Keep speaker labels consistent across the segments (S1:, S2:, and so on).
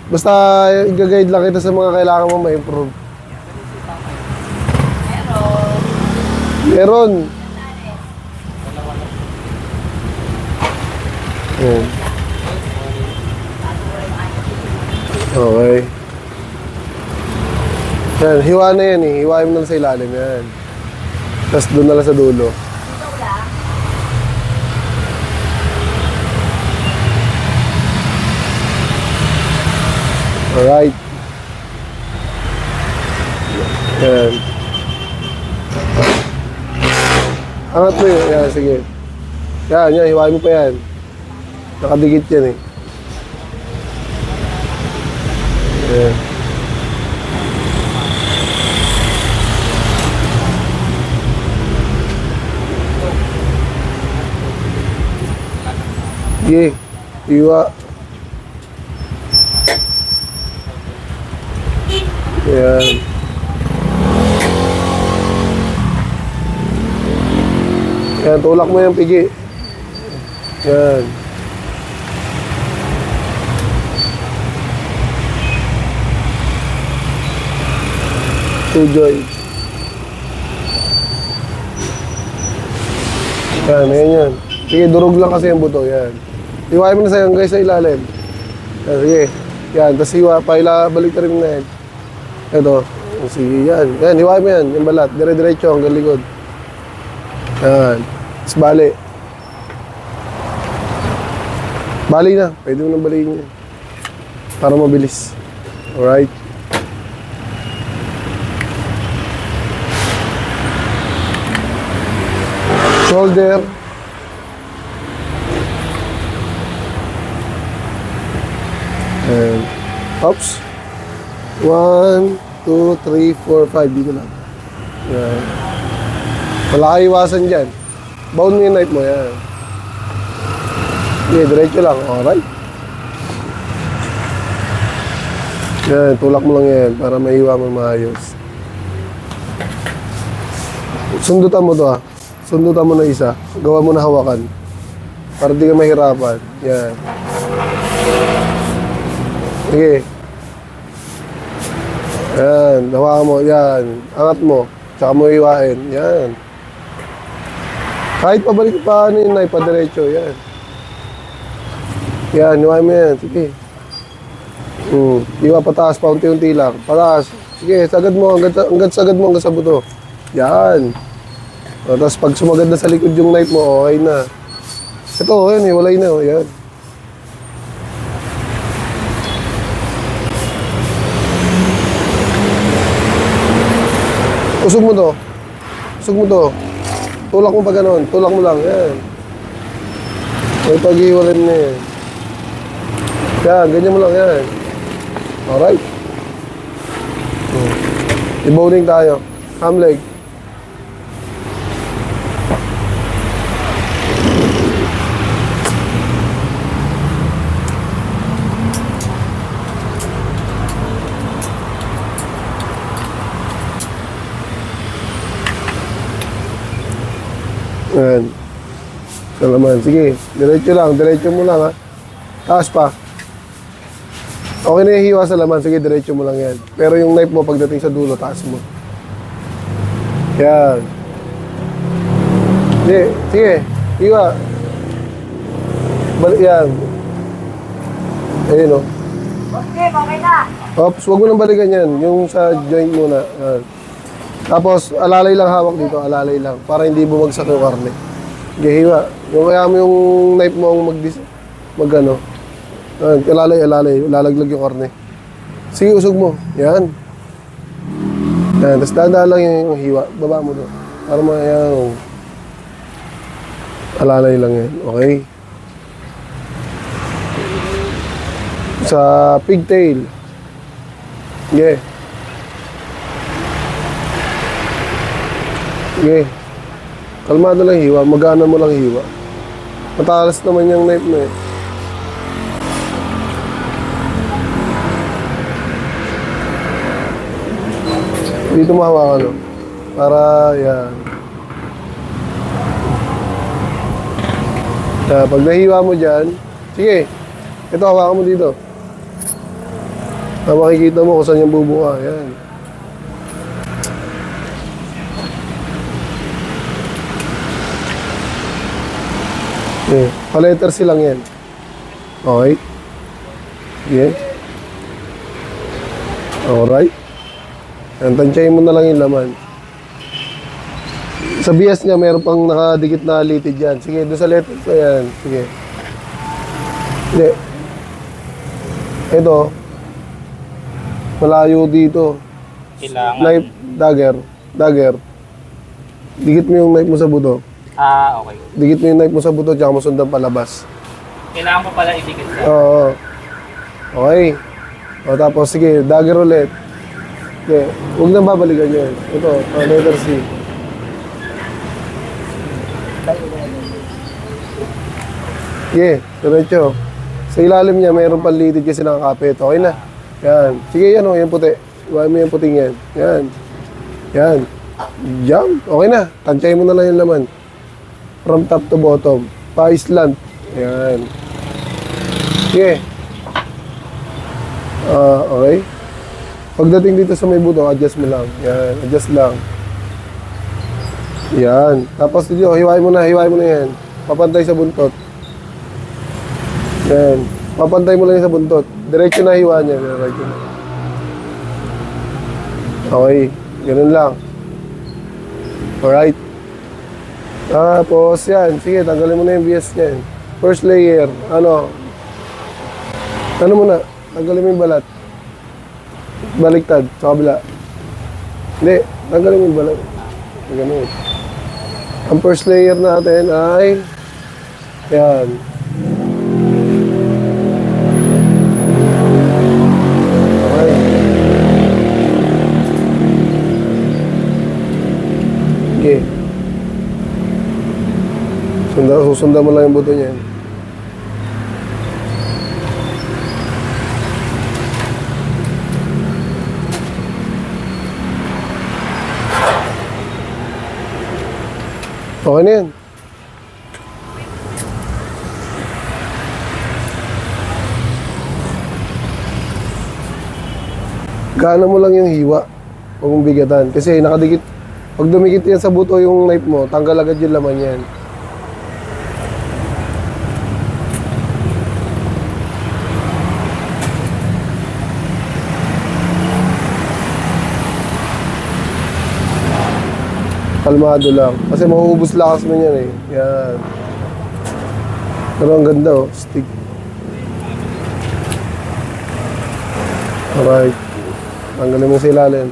S1: Basta i-guide lang kita sa mga kailangan mo ma-improve. Meron. Ayan. Okay. Yan, hiwa na yan eh. Hiwain mo na sa ilalim yan. Tapos doon na lang sa dulo. Alright. Yan. Angat mo yun. Yan, sige. Yan, yan. Hiwain mo pa yan. Nakadikit yan eh. Yan. Sige. Hiwa. Yan. Yan, tulak mo yung pigi. Yan. Two joints. Yan, yan. Sige, durog lang kasi yung buto. Yan. Hiwain mo na sa'yo guys sa ilalim. Yan, sige. Yan, tapos hiwa pa. Balik na rin na yan. Ito. Sige, yan. Yan, hiwain mo yan. Yung balat. Dire-diretso hanggang likod. Yan. Tapos bali. Bali na. Pwede mo nang baliin yan. Para mabilis. Alright. Shoulder. And oops. 1, 2, 3, 4, 5. Dito lang. Yan. Wala kayo iwasan dyan. Bound mo yung knife mo. Yan. Okay, diretso lang. Alright. Yan. Tulak mo lang yan para maiwa mo maayos. Sundutan mo to ha. Sundutan mo na isa. Gawa mo na hawakan. Para di ka mahirapan. Yan. Sige. Yan. Hawakan mo. Yan. Angat mo. Tsaka mo iwain. Yan. Kahit pabalik pa ano yun na ipadiretso. Yan. Yan. Iwain mo yan. Sige. Iwa pataas. Paunti-unti lang. Pataas. Sige. Sagad mo. Hanggang sagad mo hanggang sa buto. Yan. Tapos pag sumagad na sa likod yung knife mo, okay na. Ito, yan, walay na, yan. Usog mo to. Usog mo to. Tulak mo pa ganon. Tulak mo lang, yan. May pag-iwalin na yan. Yan, ganyan mo lang, yan. Alright. I-bowling tayo. Ham leg. Ayan. Ito naman. Sige. Diretso lang. Diretso mo lang ha. Taas pa. Okay na yung hiwa sa laman. Sige, diretso mo lang yan. Pero yung knife mo pagdating sa dulo, taas mo. Yan. Sige. Sige. Hiwa. Balik yan. Ayun o.
S2: Okay, okay na.
S1: Oops, huwag mo nang balikan yan. Yung sa joint muna. Yan. Tapos, alalay lang hawak dito. Alalay lang. Para hindi bumagsak yung karne. Gahiwa. Yung kaya mo yung knife mo ang mag-ano. Alalay. Lalaglag yung karne. Sige, usog mo. Yan. Yan. Tapos dadaan lang yung hiwa. Baba mo doon. Para yan. Alalay lang yan. Okay? Sa pigtail. Yeah. Okay. Kalmado lang hiwa. Magana mo lang hiwa. Matalas naman yung knife mo eh. Dito mahawakan no? Para yan. Pag nahiwa mo dyan, sige. Ito hawakan mo dito. Makikita mo kung saan yung bubuka. Yan. Okay. Pa-letter C lang yan. Okay. Okay. Alright. Yan, tansyahin mo na lang yung laman. Sa bias niya, meron pang nakadikit na litid yan. Sige, doon sa letter ko yan. Sige. Hindi. Ito. Malayo dito.
S3: Kailangan.
S1: Knife, dagger. Dikit mo yung knife mo sa buto.
S3: Okay.
S1: Dikit mo yung knife mo sa buto, tsaka mo sundan palabas.
S3: Kailangan mo pala idikit ka.
S1: Oo. Okay. O tapos, sige, dagger ulit. Okay. Huwag nang babalikan yan. Ito, letter C. Sige, diretso. Sa ilalim niya, mayroon pang litid kasi nakakapit. Okay na. Yan. Sige, yan o, yung puti. Iwain mo yung puting yan. Yan. Yan. Jump. Okay na. Tansyahin mo na lang yung laman. From top to bottom. Pa-islant. Yan. Sige. Okay. Pagdating dito sa may buto, adjust mo lang. Yan. Adjust lang. Yan. Tapos dito, hiwain mo na yan. Papantay sa buntot. Yan. Papantay mo lang yan sa buntot. Diretso na hiwa niya. Diretso na. Okay. Ganun lang. Alright. Tapos yan. Sige, tanggalin mo na yung bias niya. First layer. Ano muna? Tanggalin mo yung balat. Baliktad. Sa kabila. Hindi. Tanggalin mo yung balat. Ganun. Ang first layer natin ay yan. Okay. Okay. Susundan mo lang yung buto niyan. Okay na yan. Gana mo lang yung hiwa. Huwag mong bigatan. Kasi nakadikit. Pag dumikit yan sa buto yung knife mo, tanggal agad yung laman yan. Kalmado lang. Kasi mauubos lakas mo yan eh. Yan. Pero ang ganda oh. Stick. Alright. Tanggalin mo sa ilalim.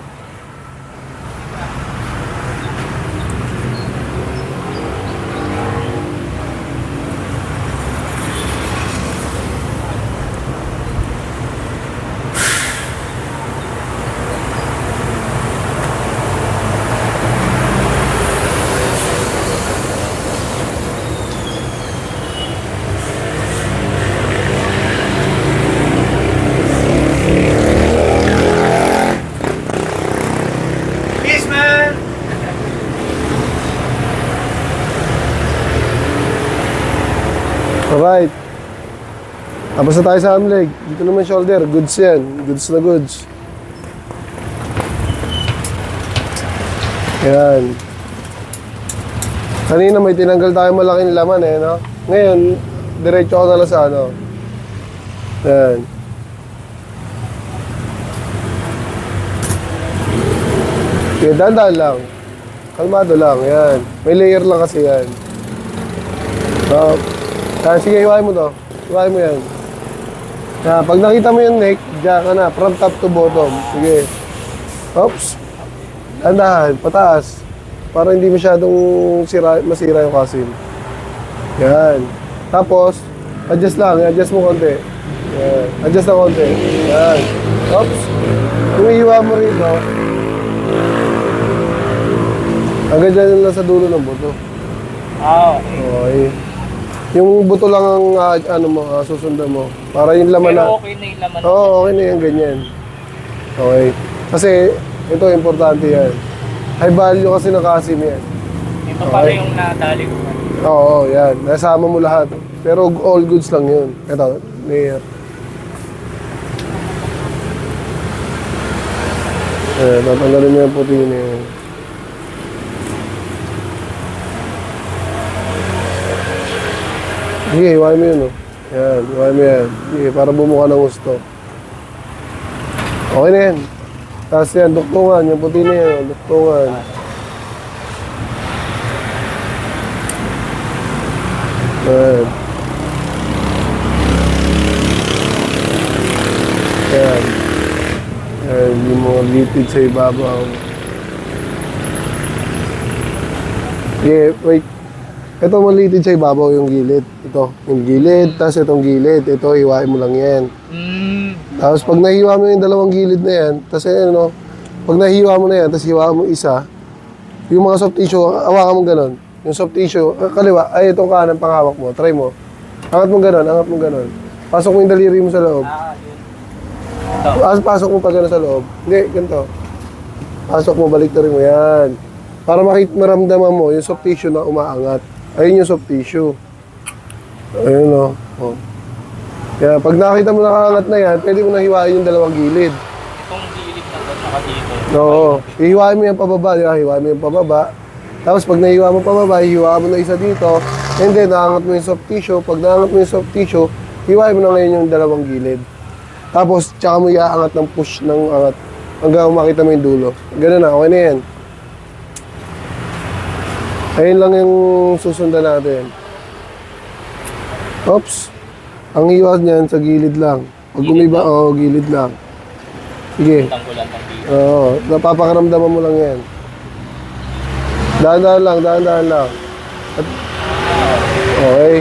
S3: Peace, man!
S1: Alright. Tapos na tayo sa arm leg. Dito naman shoulder. Goods yan. Goods na goods. Yan. Kanina may tinanggal tayo malaking laman eh, no? Ngayon, diretso ako na lang sa ano. Yan. Okay, dahan-dahan lang. Kalmado lang, yan. May layer lang kasi yan. Sige, hiwain mo to. Hiwain mo yan. Yan, pag nakita mo yung neck, diyan ka na. From top to bottom. Sige. Oops. Dahan-dahan, pataas. Para hindi masyadong masira yung kasim. Yan. Tapos, adjust lang. Adjust mo konti. Yan. Adjust na konti. Yan. Oops. Kung ihiwa mo rito, hanggang dyan lang sa dulo ng buto.
S3: Okay.
S1: Okay. Yung buto lang ang susundan mo. Para yung laman na.
S3: Pero okay na yung laman.
S1: Oo, okay na yung ganyan. Okay. Kasi, ito, importante yan. High value kasi ng kasim yan.
S3: Ito pala yung nadali ko.
S1: Oo, yan. Nasama mo lahat. Pero all goods lang yun. Ito, layer. Tatanggalin mo yung puti na yan. Sige, hiwain mo yun, oh. Yan, hiwain mo yan. Sige, para bumuka ng gusto. Okay na yan. Tapos yan, duktungan. Yung puti na yan, oh. Duktungan. Yan. Yan. Yan, yung mga litid sa ibabaw. Okay, wait. Ito malitid sa ibabaw yung gilid. Ito, yung gilid, tapos itong gilid. Ito, hiwain mo lang yan. Tapos pag nahiwa mo yung dalawang gilid na yan, tapos ano, pag nahiwa mo na yan, tapos hiwa mo isa, yung mga soft tissue, hawakan mo ganun. Yung soft tissue, kaliwa, ay itong kanan panghawak mo, try mo. Angat mo ganun, angat mo ganun. Pasok mo yung daliri mo sa loob. Pasok mo pa gano'n sa loob. Hindi, ganito. Pasok mo, balik rin mo yan. Para maramdaman mo yung soft tissue na umaangat. Ayun yung soft tissue. Ayun o. Oh. Kaya pag nakita mo nakaangat na yan, pwede mo nahiwain yung dalawang gilid.
S3: Itong gilid na saka dito.
S1: Oo. Ihiwain mo yung pababa, di ba? Hiwain mo yung pababa. Tapos pag nahiwa mo pababa, hiwa mo na isa dito. And then, naangat mo yung soft tissue. Pag naangat mo yung soft tissue, hiwain mo na ngayon yung dalawang gilid. Tapos, tsaka mo iaangat ng push ng angat hanggang makita mo yung dulo. Ganun na, okay na yan. Ayun lang yung susundan natin. Oops. Ang iwas niyan sa gilid lang. Pag umiba, gilid lang. Sige.
S3: Tanggulan ng dito.
S1: Oo, napapakaramdaman mo lang yan. Dahan-dahan lang, dahan-dahan lang. Okay.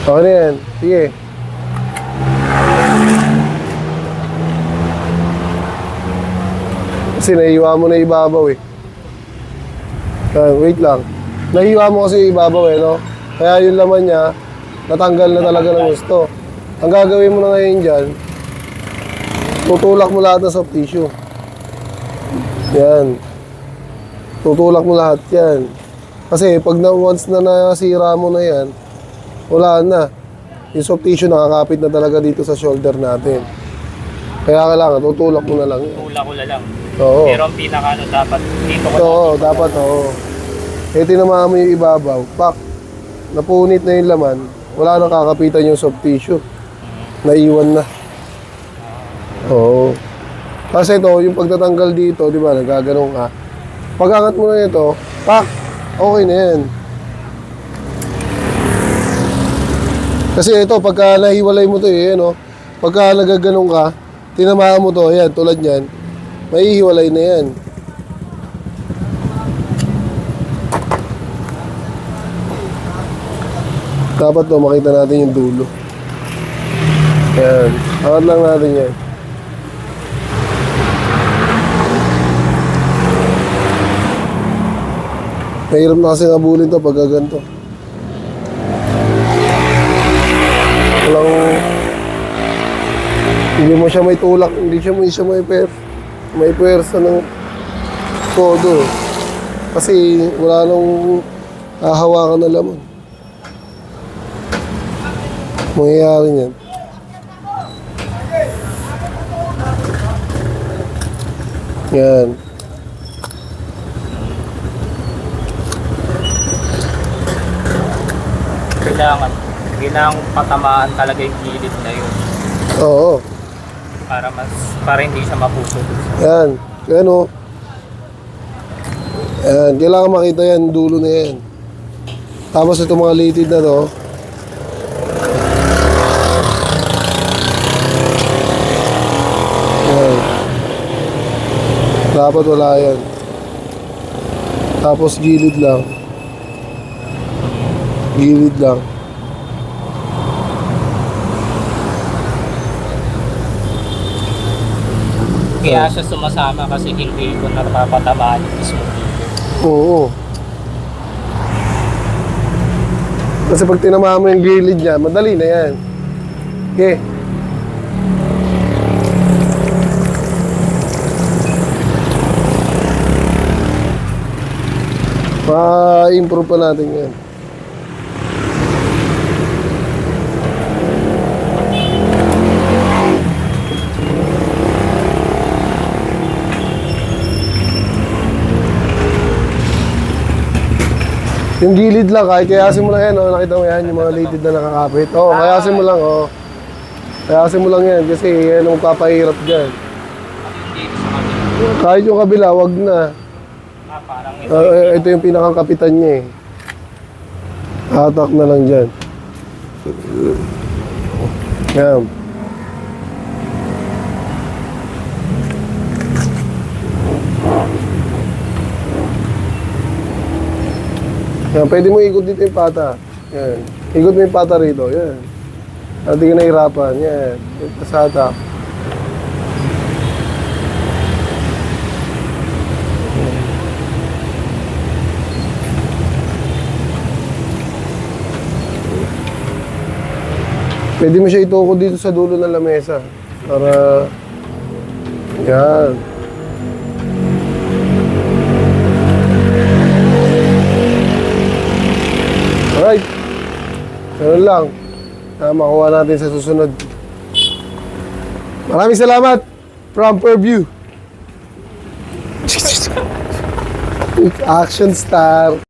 S1: Okay na yan. Sige. Kasi nahiwa mo na ibabaw eh. Wait lang. Nahiwa mo kasi yung ibabaw eh, no? Kaya yung laman niya, natanggal na talaga ng gusto. Ang gagawin mo na ngayon dyan, tutulak mo lahat ng soft tissue. Yan. Tutulak mo lahat yan. Kasi pag once na nasira mo na yan, wala na. Yung soft tissue nakakapit na talaga dito sa shoulder natin. Kaya kailangan, tutulak mo na lang yan.
S3: Tula ko lang.
S1: Oo.
S3: Pero ang pinaka dapat dito ko
S1: Oo, dapat, oo. Eh, tinamaan mo yung ibabaw. Pak, napunit na yung laman. Wala nang kakapitan yung soft tissue. Naiwan na. Oo. Kasi ito, yung pagtatanggal dito, di ba, nagaganong ka. Pag-angat mo na ito, pak, okay na yan. Kasi ito, pagka nahiwalay mo ito eh, no? Pagka nagaganong ka, tinamaan mo to, yan, tulad yan, mahihiwalay na yan. Dapat to, makita natin yung dulo. Yan, angat lang natin yan. Mahirap na kasi ngabulin to pag ganito. Walang, hindi mo siya may tulak, hindi siya may pwersa ng todo. Kasi wala nang hahawakan na laman. Mangyayari niyan. Yan.
S3: Kailangan patamaan talaga yung gilid na yun
S1: Oo.
S3: para hindi siya mapusok.
S1: Yan. Yan o. Yan. Kailangan makita yan, dulo na yan. Tapos itong mga litid na to. Yan. Dapat wala yan. Tapos gilid lang. Gilid lang.
S3: Kaya siya sumasama kasi hindi ko napapatamaan yung mismo gilid.
S1: Oo. Kasi pag tinamaan mo yung gilid niya, madali na yan. Okay. Ma-improve pa natin yan. Yung gilid lang, kahit kayasin mo lang yan, oh. Nakita mo yan, yung mga litid na nakakapit. Oo, kayasin mo lang, oh. Kayasin mo lang yan, kasi yan ang papahirap dyan.
S3: Dito sa kabila.
S1: Kahit yung kabila, wag na.
S3: Parang ito.
S1: Ito yung pinakang kapitan niya eh. Hatak na lang dyan. Yan. Yan, pwede mo ikot dito yung pata. Yan. Ikot mo yung pata rito. Yan. At di ka nahirapan. Yan. Ito sa hatak. Pwede mo siya itukod dito sa dulo ng lamesa. Para... Yan. Alright. Ganun lang. Makuha natin sa susunod. Maraming salamat from Purview. Action star.